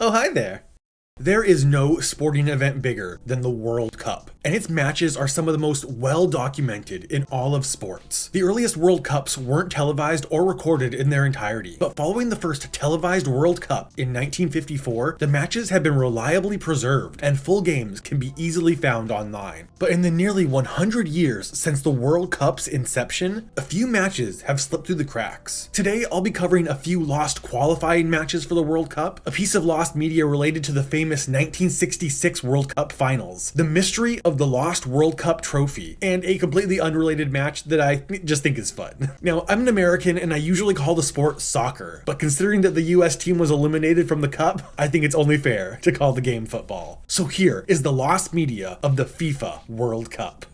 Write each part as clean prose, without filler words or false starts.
Oh, hi there. There is no sporting event bigger than the World Cup, and its matches are some of the most well documented in all of sports. The earliest World Cups weren't televised or recorded in their entirety, but following the first televised World Cup in 1954, the matches have been reliably preserved and full games can be easily found online. But in the nearly 100 years since the World Cup's inception, a few matches have slipped through the cracks. Today, I'll be covering a few lost qualifying matches for the World Cup, a piece of lost media related to the famous 1966 World Cup finals, the mystery of the lost World Cup trophy, and a completely unrelated match that I just think is fun. Now, I'm an American and I usually call the sport soccer, but considering that the US team was eliminated from the cup, I think it's only fair to call the game football. So here is the lost media of the FIFA World Cup.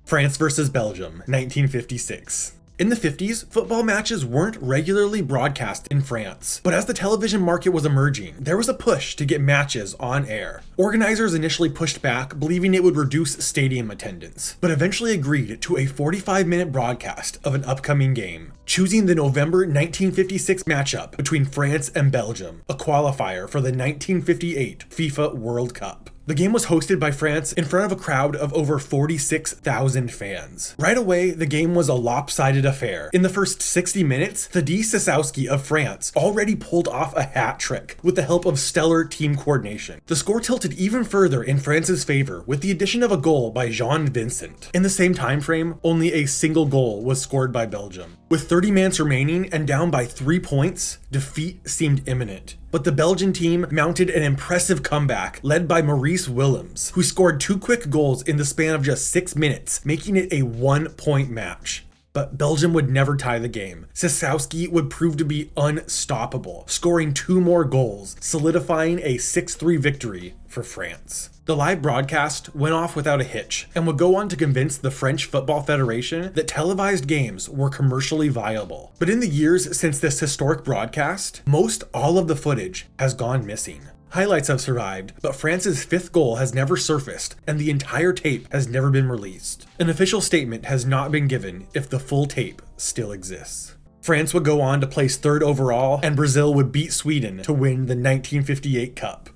France versus Belgium, 1956. In the 50s, football matches weren't regularly broadcast in France, but as the television market was emerging, there was a push to get matches on air. Organizers initially pushed back, believing it would reduce stadium attendance, but eventually agreed to a 45-minute broadcast of an upcoming game, choosing the November 1956 matchup between France and Belgium, a qualifier for the 1958 FIFA World Cup. The game was hosted by France in front of a crowd of over 46,000 fans. Right away, the game was a lopsided affair. In the first 60 minutes, Tadej Sasowski of France already pulled off a hat trick with the help of stellar team coordination. The score tilted even further in France's favor with the addition of a goal by Jean Vincent. In the same time frame, only a single goal was scored by Belgium. With 30 minutes remaining and down by 3 points, defeat seemed imminent. But the Belgian team mounted an impressive comeback led by Maurice Willems, who scored 2 quick goals in the span of just 6 minutes, making it a 1-point match. But Belgium would never tie the game. Sasowski would prove to be unstoppable, scoring 2 more goals, solidifying a 6-3 victory for France. The live broadcast went off without a hitch and would go on to convince the French Football Federation that televised games were commercially viable. But in the years since this historic broadcast, most all of the footage has gone missing. Highlights have survived, but France's 5th goal has never surfaced, and the entire tape has never been released. An official statement has not been given if the full tape still exists. France would go on to place 3rd overall, and Brazil would beat Sweden to win the 1958 Cup.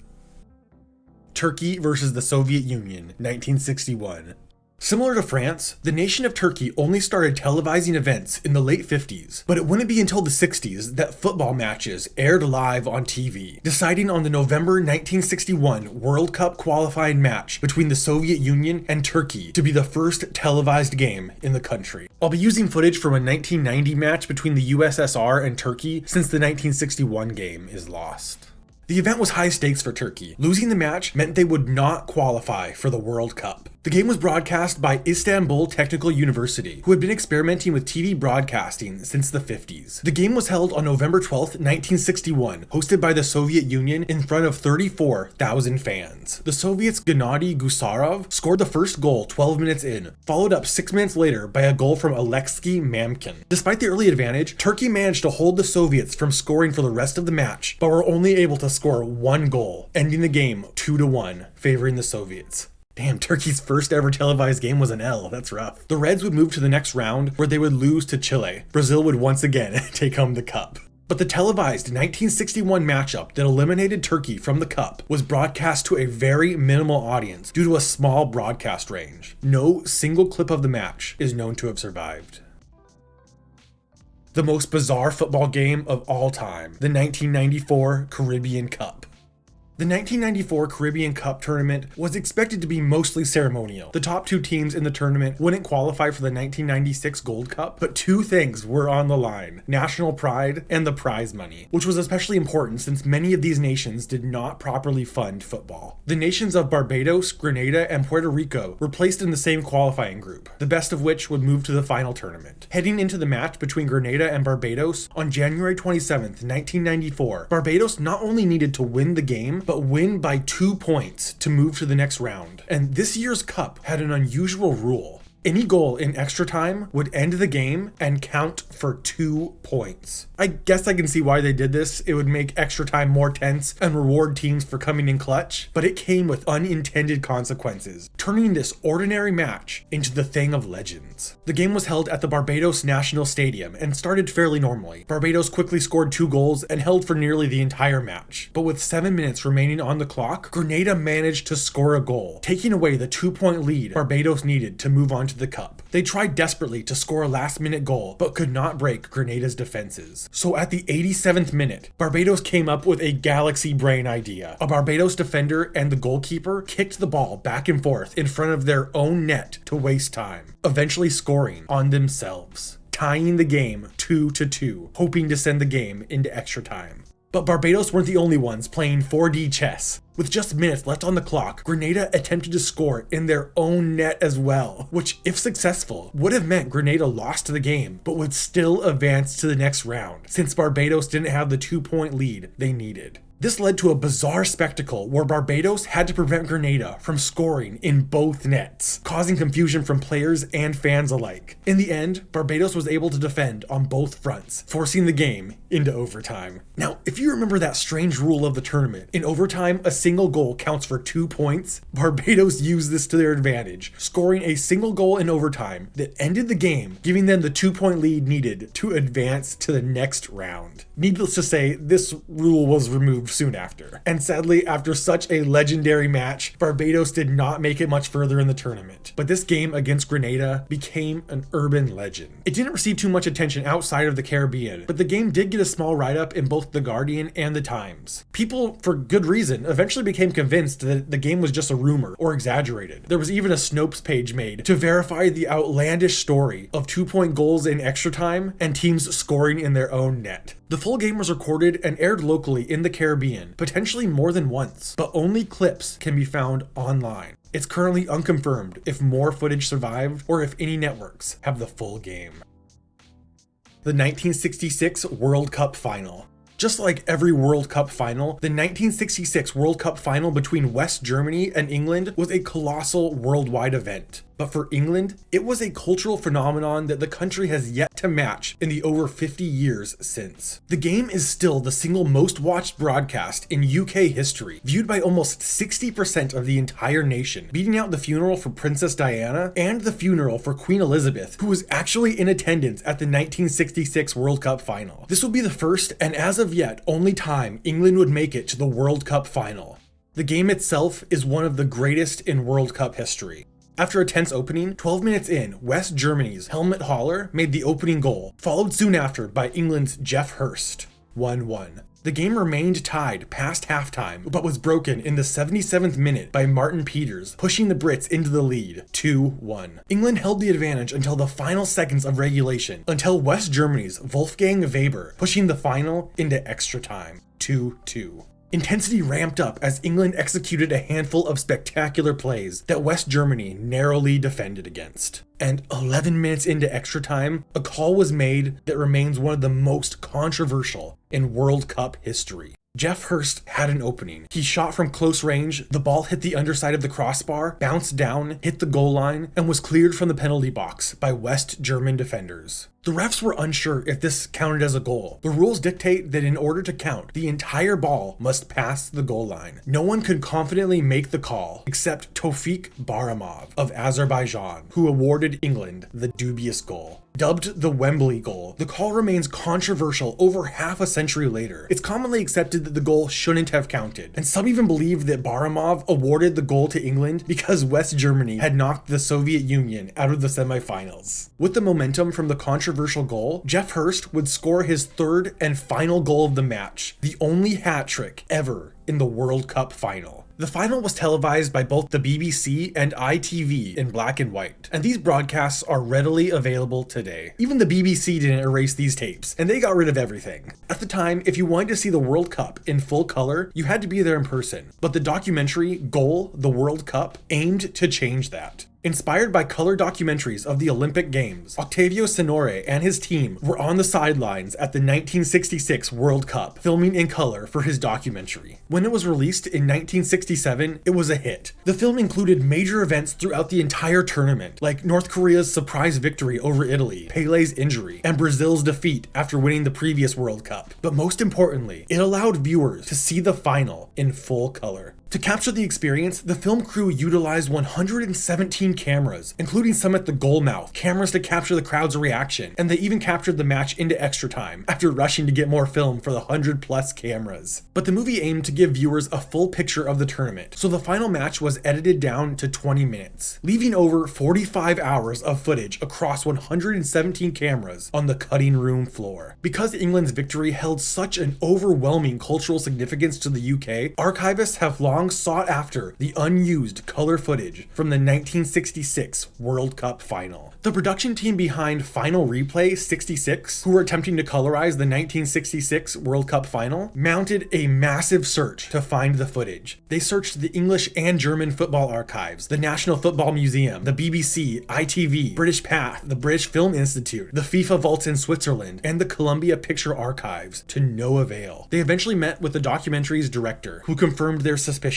Turkey versus the Soviet Union, 1961. Similar to France, the nation of Turkey only started televising events in the late 50s, but it wouldn't be until the 60s that football matches aired live on TV, deciding on the November 1961 World Cup qualifying match between the Soviet Union and Turkey to be the first televised game in the country. I'll be using footage from a 1990 match between the USSR and Turkey since the 1961 game is lost. The event was high stakes for Turkey. Losing the match meant they would not qualify for the World Cup. The game was broadcast by Istanbul Technical University, who had been experimenting with TV broadcasting since the 50s. The game was held on November 12, 1961, hosted by the Soviet Union in front of 34,000 fans. The Soviets' Gennady Gusarov scored the first goal 12 minutes in, followed up 6 minutes later by a goal from Alexei Mamkin. Despite the early advantage, Turkey managed to hold the Soviets from scoring for the rest of the match, but were only able to score 1 goal, ending the game 2-1, favoring the Soviets. Damn, Turkey's first ever televised game was an L. That's rough. The Reds would move to the next round, where they would lose to Chile. Brazil would once again take home the cup. But the televised 1961 matchup that eliminated Turkey from the cup was broadcast to a very minimal audience due to a small broadcast range. No single clip of the match is known to have survived. The most bizarre football game of all time, the 1994 Caribbean Cup. The 1994 Caribbean Cup tournament was expected to be mostly ceremonial. The top 2 teams in the tournament wouldn't qualify for the 1996 Gold Cup, but 2 things were on the line: national pride and the prize money, which was especially important since many of these nations did not properly fund football. The nations of Barbados, Grenada, and Puerto Rico were placed in the same qualifying group, the best of which would move to the final tournament. Heading into the match between Grenada and Barbados on January 27th, 1994, Barbados not only needed to win the game, but win by 2 points to move to the next round. And this year's cup had an unusual rule. Any goal in extra time would end the game and count for 2 points. I guess I can see why they did this. It would make extra time more tense and reward teams for coming in clutch, but it came with unintended consequences, turning this ordinary match into the thing of legends. The game was held at the Barbados National Stadium and started fairly normally. Barbados quickly scored 2 goals and held for nearly the entire match, but with 7 minutes remaining on the clock, Grenada managed to score a goal, taking away the 2-point lead Barbados needed to move on to the cup. They tried desperately to score a last-minute goal, but could not break Grenada's defenses. So at the 87th minute, Barbados came up with a galaxy brain idea. A Barbados defender and the goalkeeper kicked the ball back and forth in front of their own net to waste time, eventually scoring on themselves, tying the game 2-2, hoping to send the game into extra time. But Barbados weren't the only ones playing 4D chess. With just minutes left on the clock, Grenada attempted to score in their own net as well, which, if successful, would have meant Grenada lost the game, but would still advance to the next round, since Barbados didn't have the 2-point lead they needed. This led to a bizarre spectacle where Barbados had to prevent Grenada from scoring in both nets, causing confusion from players and fans alike. In the end, Barbados was able to defend on both fronts, forcing the game into overtime. Now, if you remember that strange rule of the tournament, in overtime, a single goal counts for 2 points. Barbados used this to their advantage, scoring a single goal in overtime that ended the game, giving them the 2-point lead needed to advance to the next round. Needless to say, this rule was removed soon after. And sadly, after such a legendary match, Barbados did not make it much further in the tournament. But this game against Grenada became an urban legend. It didn't receive too much attention outside of the Caribbean, but the game did get a small write-up in both The Guardian and The Times. People, for good reason, eventually became convinced that the game was just a rumor or exaggerated. There was even a Snopes page made to verify the outlandish story of 2-point goals in extra time and teams scoring in their own net. The full game was recorded and aired locally in the Caribbean, potentially more than once, but only clips can be found online. It's currently unconfirmed if more footage survived or if any networks have the full game. The 1966 World Cup Final. Just like every World Cup final, the 1966 World Cup final between West Germany and England was a colossal worldwide event. But for England, it was a cultural phenomenon that the country has yet to match in the over 50 years since. The game is still the single most watched broadcast in UK history, viewed by almost 60% of the entire nation, beating out the funeral for Princess Diana and the funeral for Queen Elizabeth, who was actually in attendance at the 1966 World Cup final. This would be the first, and as of yet, only time England would make it to the World Cup final. The game itself is one of the greatest in World Cup history. After a tense opening, 12 minutes in, West Germany's Helmut Haller made the opening goal, followed soon after by England's Geoff Hurst, 1-1. The game remained tied past halftime, but was broken in the 77th minute by Martin Peters, pushing the Brits into the lead, 2-1. England held the advantage until the final seconds of regulation, until West Germany's Wolfgang Weber pushing the final into extra time, 2-2. Intensity ramped up as England executed a handful of spectacular plays that West Germany narrowly defended against. And 11 minutes into extra time, a call was made that remains one of the most controversial in World Cup history. Geoff Hurst had an opening. He shot from close range, the ball hit the underside of the crossbar, bounced down, hit the goal line, and was cleared from the penalty box by West German defenders. The refs were unsure if this counted as a goal. The rules dictate that in order to count, the entire ball must pass the goal line. No one could confidently make the call except Tofik Baramov of Azerbaijan, who awarded England the dubious goal. Dubbed the Wembley goal, the call remains controversial over half a century later. It's commonly accepted that the goal shouldn't have counted, and some even believe that Baramov awarded the goal to England because West Germany had knocked the Soviet Union out of the semifinals. With the momentum from the controversial goal, Geoff Hurst would score his third and final goal of the match, the only hat trick ever in the World Cup final. The final was televised by both the BBC and ITV in black and white, and these broadcasts are readily available today. Even the BBC didn't erase these tapes, and they got rid of everything. At the time, if you wanted to see the World Cup in full color, you had to be there in person, but the documentary Goal, the World Cup aimed to change that. Inspired by color documentaries of the Olympic Games, Octavio Signore and his team were on the sidelines at the 1966 World Cup, filming in color for his documentary. When it was released in 1967, it was a hit. The film included major events throughout the entire tournament, like North Korea's surprise victory over Italy, Pele's injury, and Brazil's defeat after winning the previous World Cup. But most importantly, it allowed viewers to see the final in full color. To capture the experience, the film crew utilized 117 cameras, including some at the goal mouth, cameras to capture the crowd's reaction, and they even captured the match into extra time after rushing to get more film for the 100+ cameras. But the movie aimed to give viewers a full picture of the tournament, so the final match was edited down to 20 minutes, leaving over 45 hours of footage across 117 cameras on the cutting room floor. Because England's victory held such an overwhelming cultural significance to the UK, archivists have long sought after the unused color footage from the 1966 World Cup final. The production team behind Final Replay 66, who were attempting to colorize the 1966 World Cup final, mounted a massive search to find the footage. They searched the English and German football archives, the National Football Museum, the BBC, ITV, British Path, the British Film Institute, the FIFA vaults in Switzerland, and the Columbia Picture Archives, to no avail. They eventually met with the documentary's director, who confirmed their suspicions.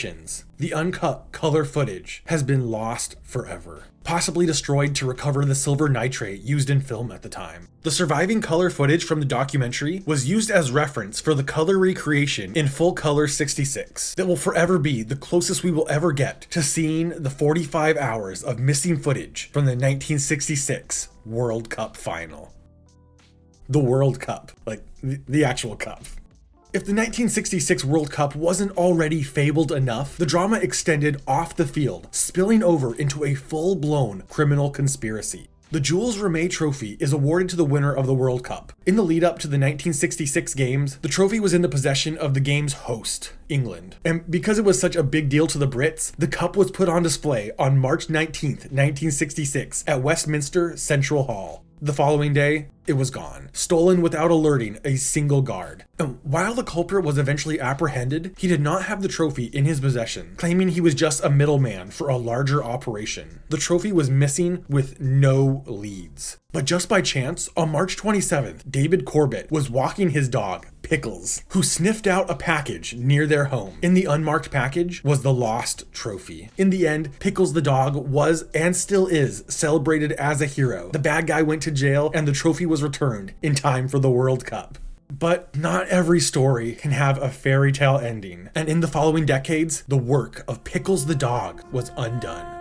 The uncut color footage has been lost forever, possibly destroyed to recover the silver nitrate used in film at the time. The surviving color footage from the documentary was used as reference for the color recreation in Full Color 66 that will forever be the closest we will ever get to seeing the 45 hours of missing footage from the 1966 World Cup final. The World Cup, like the actual cup. If the 1966 World Cup wasn't already fabled enough, the drama extended off the field, spilling over into a full-blown criminal conspiracy. The Jules Rimet Trophy is awarded to the winner of the World Cup. In the lead-up to the 1966 games, the trophy was in the possession of the game's host, England. And because it was such a big deal to the Brits, the cup was put on display on March 19th, 1966 at Westminster Central Hall. The following day, it was gone, stolen without alerting a single guard. And while the culprit was eventually apprehended, he did not have the trophy in his possession, claiming he was just a middleman for a larger operation. The trophy was missing with no leads. But just by chance, on March 27th, David Corbett was walking his dog, Pickles, who sniffed out a package near their home. In the unmarked package was the lost trophy. In the end, Pickles the dog was and still is celebrated as a hero. The bad guy went to jail and the trophy was returned in time for the World Cup. But not every story can have a fairy tale ending, and in the following decades, the work of Pickles the dog was undone.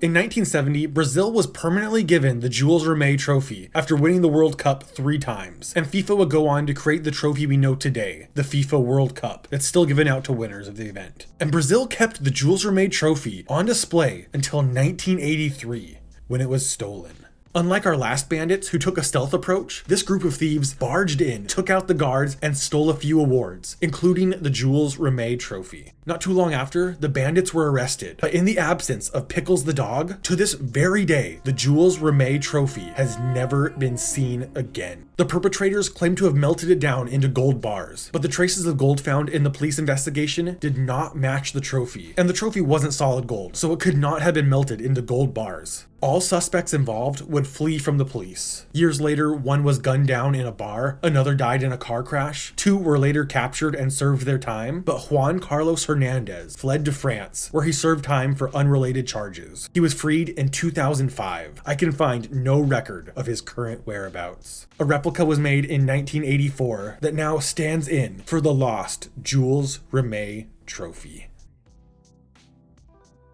In 1970, Brazil was permanently given the Jules Rimet Trophy after winning the World Cup 3 times, and FIFA would go on to create the trophy we know today, the FIFA World Cup, that's still given out to winners of the event. And Brazil kept the Jules Rimet Trophy on display until 1983, when it was stolen. Unlike our last bandits who took a stealth approach, this group of thieves barged in, took out the guards, and stole a few awards, including the Jules Rimet Trophy. Not too long after, the bandits were arrested, but in the absence of Pickles the dog, to this very day, the Jules Rimet Trophy has never been seen again. The perpetrators claim to have melted it down into gold bars, but the traces of gold found in the police investigation did not match the trophy, and the trophy wasn't solid gold, so it could not have been melted into gold bars. All suspects involved would flee from the police. Years later, one was gunned down in a bar, another died in a car crash, 2 were later captured and served their time, but Juan Carlos Hernandez fled to France, where he served time for unrelated charges. He was freed in 2005. I can find no record of his current whereabouts. A replica was made in 1984 that now stands in for the lost Jules Rimet Trophy.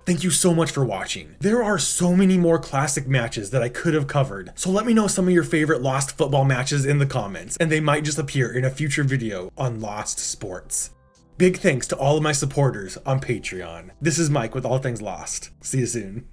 Thank you so much for watching. There are so many more classic matches that I could have covered, so let me know some of your favorite Lost football matches in the comments, and they might just appear in a future video on Lost Sports. Big thanks to all of my supporters on Patreon. This is Mike with All Things Lost. See you soon.